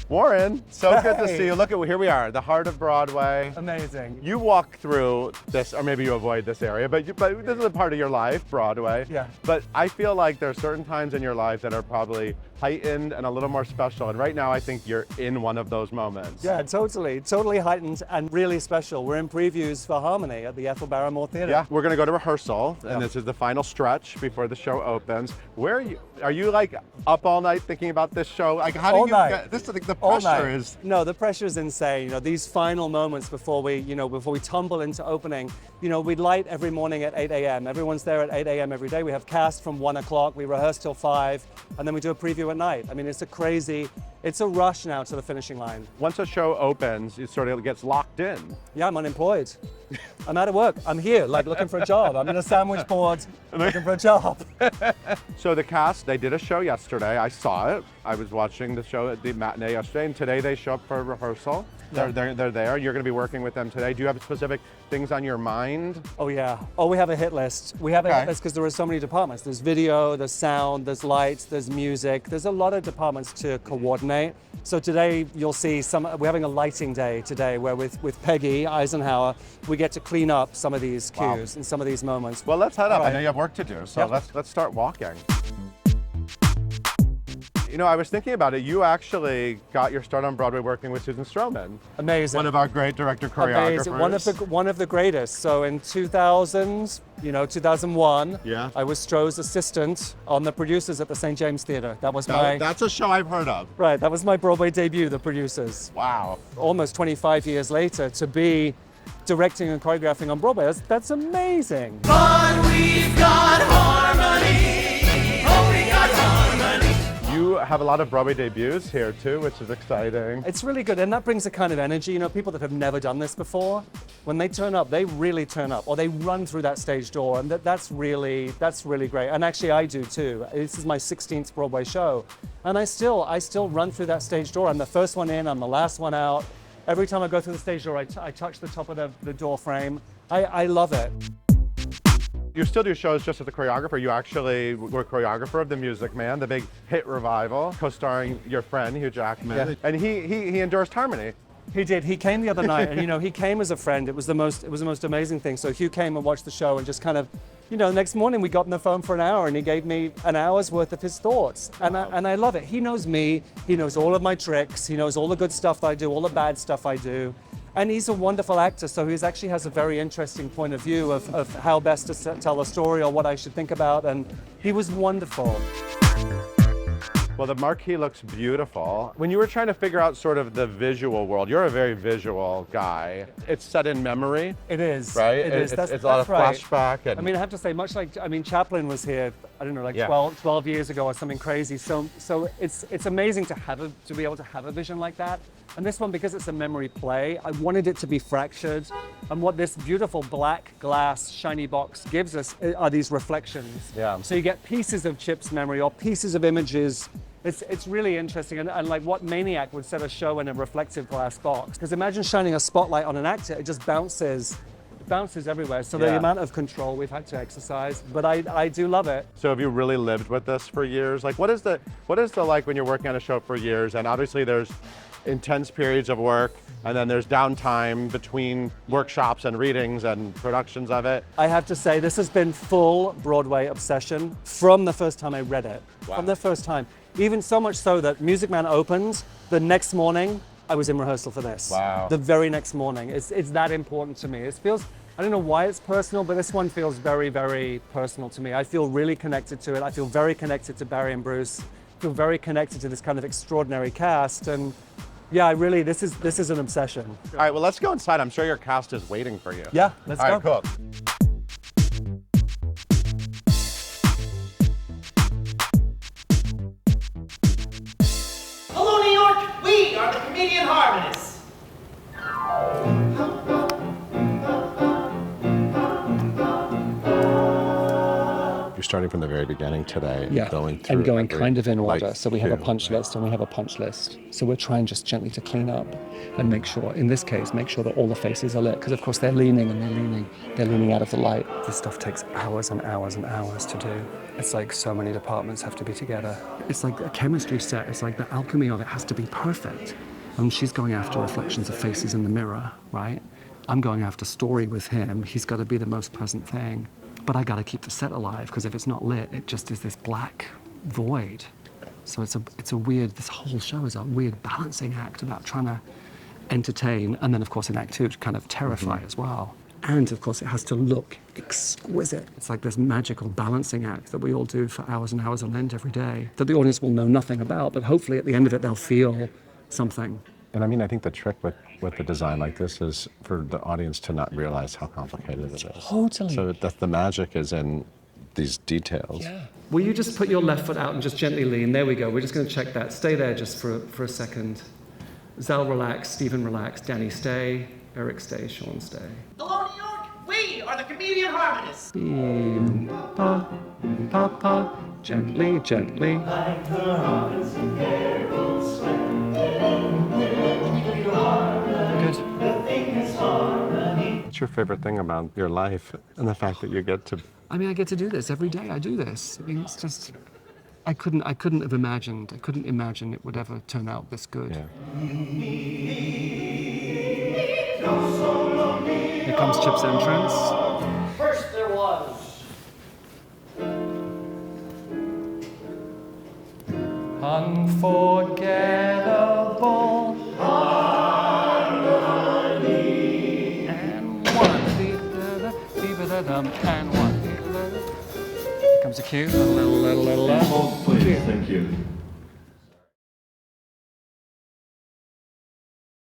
Warren, so good to see you. Look, here we are, the heart of Broadway. Amazing. You walk through this, or maybe you avoid this area, but this is a part of your life, Broadway. Yeah. But I feel like there are certain times in your life that are probably heightened and a little more special. And right now, I think you're in one of those moments. Yeah, totally heightened and really special. We're in previews for Harmony at the Ethel Barrymore Theatre. Yeah, we're gonna go to rehearsal, and this is the final stretch before the show opens. Where are you? Are you like up all night thinking about this show? Like, how do All you night. get this? The All pressure night. is. No, the pressure is insane. You know, these final moments before we tumble into opening. You know, we light every morning at 8 a.m. Everyone's there at 8 a.m. every day. We have cast from 1 o'clock. We rehearse till 5, and then we do a preview at night. I mean, it's a rush now to the finishing line. Once a show opens, it sort of gets locked in. Yeah, I'm unemployed. I'm out of work. I'm here, like looking for a job. I'm in a sandwich board looking for a job. So the cast, they did a show yesterday. I saw it. I was watching the show at the matinee yesterday, and today they show up for rehearsal. Yeah. They're there. You're going to be working with them today. Do you have specific things on your mind? Oh yeah. Oh, we have a hit list. We have a hit list because there are so many departments. There's video, there's sound, there's lights, there's music. There's a lot of departments to coordinate. So today you'll see we're having a lighting day today where with Peggy Eisenhower, we get to clean up some of these cues and some of these moments. Well, let's head up. Right. I know you have work to do, so Yep. let's start walking. You know, I was thinking about it. You actually got your start on Broadway working with Susan Stroman. Amazing. One of our great director choreographers. Amazing. One of the greatest. So in 2001, Yeah. I was Stroh's assistant on the producers at the St. James Theatre. That's a show I've heard of. Right, that was my Broadway debut, the producers. Wow. Almost 25 years later, to be directing and choreographing on Broadway, that's amazing. But we've got harmony. Oh, we got harmony. You have a lot of Broadway debuts here too, which is exciting. It's really good, and that brings a kind of energy. You know, people that have never done this before, when they turn up, they really turn up, or they run through that stage door, and that's really great. And actually, I do too. This is my 16th Broadway show, and I still run through that stage door. I'm the first one in, I'm the last one out. Every time I go through the stage door, I touch the top of the door frame. I love it. You still do shows just as a choreographer. You actually were choreographer of The Music Man, the big hit revival, co-starring your friend, Hugh Jackman. Yeah. And he endorsed Harmony. He did. He came the other night, and you know, he came as a friend. It was the most amazing thing. So Hugh came and watched the show, and just kind of, you know, next morning we got on the phone for an hour, and he gave me an hour's worth of his thoughts, and I love it. He knows me. He knows all of my tricks. He knows all the good stuff that I do, all the bad stuff I do. And he's a wonderful actor, so he actually has a very interesting point of view of how best to tell a story or what I should think about, and he was wonderful. Well, the marquee looks beautiful. When you were trying to figure out sort of the visual world, you're a very visual guy. It's set in memory. It is. Right? It is. It's a lot of right. flashback. And I mean, I have to say, much like, Chaplin was here, I don't know, like Yeah. 12 years ago or something crazy. So it's amazing to be able to have a vision like that. And this one, because it's a memory play, I wanted it to be fractured. And what this beautiful black glass shiny box gives us are these reflections. Yeah. So you get pieces of Chip's memory or pieces of images. It's really interesting, and like what maniac would set a show in a reflective glass box? Because imagine shining a spotlight on an actor, it just bounces everywhere. So the Yeah. amount of control we've had to exercise, but I do love it. So have you really lived with this for years? Like, what is the like when you're working on a show for years, and obviously there's intense periods of work, and then there's downtime between workshops and readings and productions of it. I have to say, this has been full Broadway obsession from the first time I read it. Wow. From the first time. Even so much so that Music Man opens, the next morning, I was in rehearsal for this. Wow. The very next morning. It's that important to me. It feels, I don't know why it's personal, but this one feels very, very personal to me. I feel really connected to it. I feel very connected to Barry and Bruce. I feel very connected to this kind of extraordinary cast. And yeah, this is an obsession. All right, well, let's go inside. I'm sure your cast is waiting for you. Yeah, let's All go. right, cool. Hello, New York. We are the Comedian Harmonists. You're starting from the very beginning today. Yeah, Going through and going every, kind of in like, order. So we have a cue. punch list and we have a punch list. So we're trying just gently to clean up and make sure, in this case, make sure that all the faces are lit. Because of course they're leaning and they're leaning out of the light. This stuff takes hours and hours and hours to do. It's like so many departments have to be together. It's like a chemistry set. It's like the alchemy of it has to be perfect. And she's going after reflections of faces in the mirror, right? I'm going after story with him. He's got to be the most pleasant thing. But I got to keep the set alive, because if it's not lit, it just is this black void. So it's a weird, this whole show is a weird balancing act about trying to entertain, and then of course in Act 2 to kind of terrify as well. And of course it has to look exquisite. It's like this magical balancing act that we all do for hours and hours on end every day, that the audience will know nothing about, but hopefully at the end of it they'll feel something. And I mean, I think the trick with the design like this is for the audience to not realize how complicated it is. Totally. So that the magic is in these details. Yeah. Will you just put your left foot out and just gently lean? There we go. We're just going to check that. Stay there just for a second. Zal, relax. Stephen, relax. Danny, stay. Eric, stay. Sean, stay. Hello, New York. We are the Comedian Harmonists. Beam, pa, pa, pa. Gently, gently. Like the Robinson Carol swing. Good. The thing is harmony. What's your favorite thing about your life and the fact that you get to? I mean, I get to do this every day. I do this. I mean, it's just, I couldn't have imagined. I couldn't imagine it would ever turn out this good. Yeah. Here comes Chip's entrance. First there was. Unforgettable harmony. And one, and one. Here comes a cue. Little. Hold, please. Thank you.